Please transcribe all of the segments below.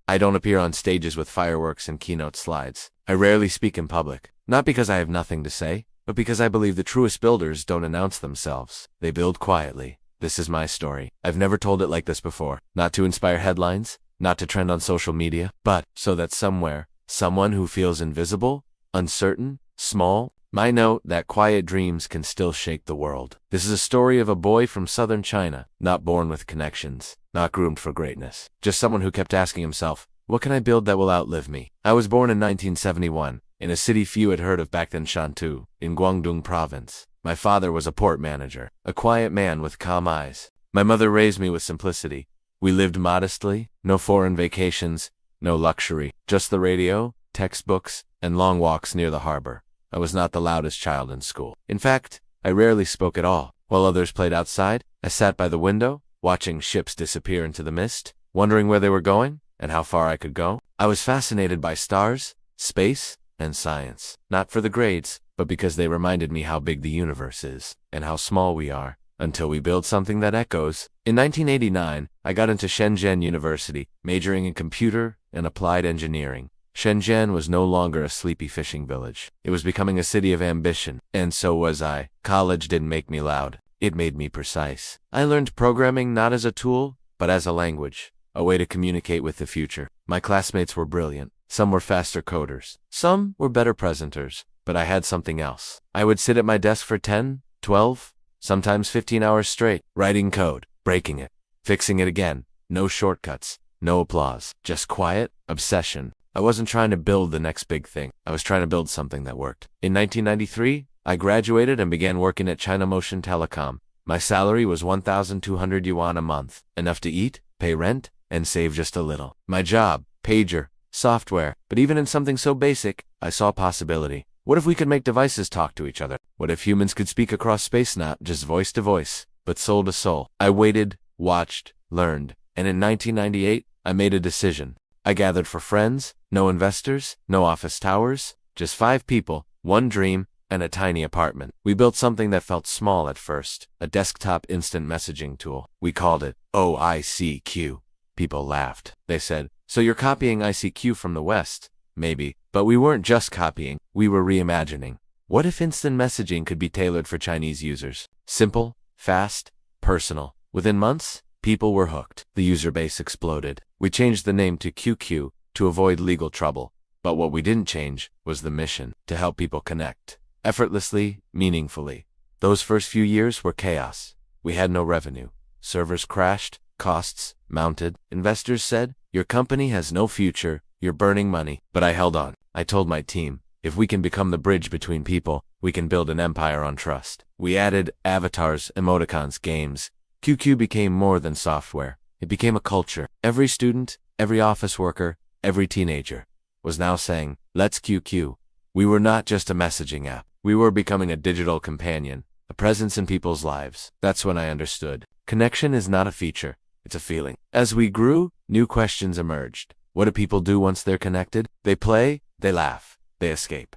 I don't appear on stages with fireworks and keynote slides. I rarely speak in public, not because I have nothing to say, but because I believe the truest builders don't announce themselves. They build quietly. This is my story. I've never told it like this before. Not to inspire headlines, not to trend on social media, but so that somewhere, someone who feels invisible, uncertain, small, might know that quiet dreams can still shake the world. This is a story of a boy from southern China, not born with connections, not groomed for greatness. Just someone who kept asking himself, what can I build that will outlive me? I was born in 1971, in a city few had heard of back then, Shantou, in Guangdong province. My father was a port manager, a quiet man with calm eyes. My mother raised me with simplicity. We lived modestly, no foreign vacations, no luxury, just the radio, textbooks, and long walks near the harbor. I was not the loudest child in school. In fact, I rarely spoke at all. While others played outside, I sat by the window, watching ships disappear into the mist, wondering where they were going and how far I could go. I was fascinated by stars, space, and science, not for the grades, but because they reminded me how big the universe is and how small we are until we build something that echoes. In 1989, I got into Shenzhen University, majoring in computer and applied engineering. Shenzhen was no longer a sleepy fishing village. It was becoming a city of ambition, and so was I. College didn't make me loud. It made me precise. I learned programming not as a tool, but as a language, a way to communicate with the future. My classmates were brilliant. Some were faster coders. Some were better presenters, but I had something else. I would sit at my desk for 10, 12, sometimes 15 hours straight, writing code, breaking it, fixing it again. No shortcuts, no applause, just quiet obsession. I wasn't trying to build the next big thing. I was trying to build something that worked. In 1993, I graduated and began working at China Motion Telecom. My salary was 1,200 yuan a month, enough to eat, pay rent, and save just a little. My job, pager, software, but even in something so basic, I saw possibility. What if we could make devices talk to each other? What if humans could speak across space, not just voice to voice, but soul to soul? I waited, watched, learned, and in 1998, I made a decision. I gathered for friends, no investors, no office towers, just 5 people, 1 dream, and a tiny apartment. We built something that felt small at first, a desktop instant messaging tool. We called it OICQ. People laughed. They said, so you're copying ICQ from the West? Maybe. But we weren't just copying, we were reimagining. What if instant messaging could be tailored for Chinese users? Simple, fast, personal. Within months, people were hooked. The user base exploded. We changed the name to QQ to avoid legal trouble. But what we didn't change was the mission, to help people connect. Effortlessly, meaningfully. Those first few years were chaos. We had no revenue. Servers crashed, costs mounted. Investors said, your company has no future, you're burning money. But I held on. I told my team, if we can become the bridge between people, we can build an empire on trust. We added avatars, emoticons, games. QQ became more than software. It became a culture. Every student, every office worker, every teenager was now saying, let's QQ. We were not just a messaging app. We were becoming a digital companion, a presence in people's lives. That's when I understood. Connection is not a feature, it's a feeling. As we grew, new questions emerged. What do people do once they're connected? They play, they laugh, they escape.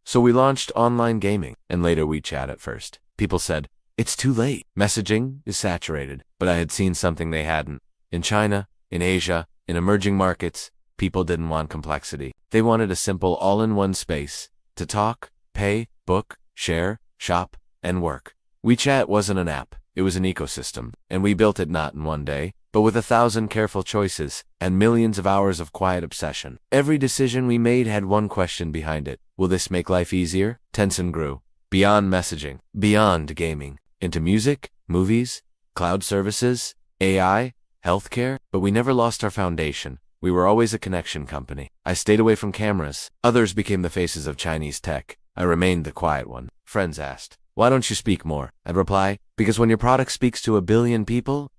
So we launched online gaming, and later WeChat at first. People said, it's too late. Messaging is saturated. But I had seen something they hadn't. In China, in Asia, in emerging markets, people didn't want complexity. They wanted a simple all-in-one space to talk, pay, book, share, shop, and work. WeChat wasn't an app. It was an ecosystem. And we built it not in one day, but with 1,000 careful choices and millions of hours of quiet obsession. Every decision we made had one question behind it. Will this make life easier? Tencent grew. Beyond messaging, beyond gaming, into music, movies, cloud services, AI, healthcare, but we never lost our foundation. We were always a connection company. I stayed away from cameras. Others became the faces of Chinese tech. I remained the quiet one. Friends asked, why don't you speak more? I'd reply, because when your product speaks to 1 billion people,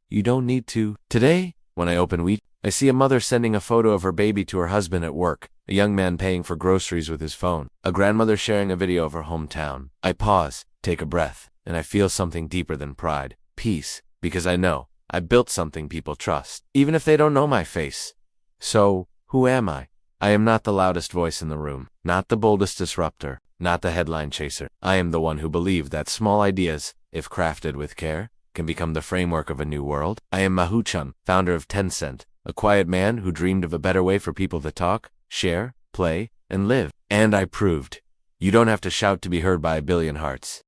you don't need to. Today, when I open WeChat, I see a mother sending a photo of her baby to her husband at work, a young man paying for groceries with his phone, a grandmother sharing a video of her hometown. I pause, take a breath, and I feel something deeper than pride, peace, because I know I built something people trust, even if they don't know my face. So, who am I? I am not the loudest voice in the room, not the boldest disruptor, not the headline chaser. I am the one who believed that small ideas, if crafted with care, can become the framework of a new world. I am Mahu Chun, founder of Tencent, A quiet man who dreamed of a better way for people to talk, share, play, and live. And I proved. You don't have to shout to be heard by a billion hearts.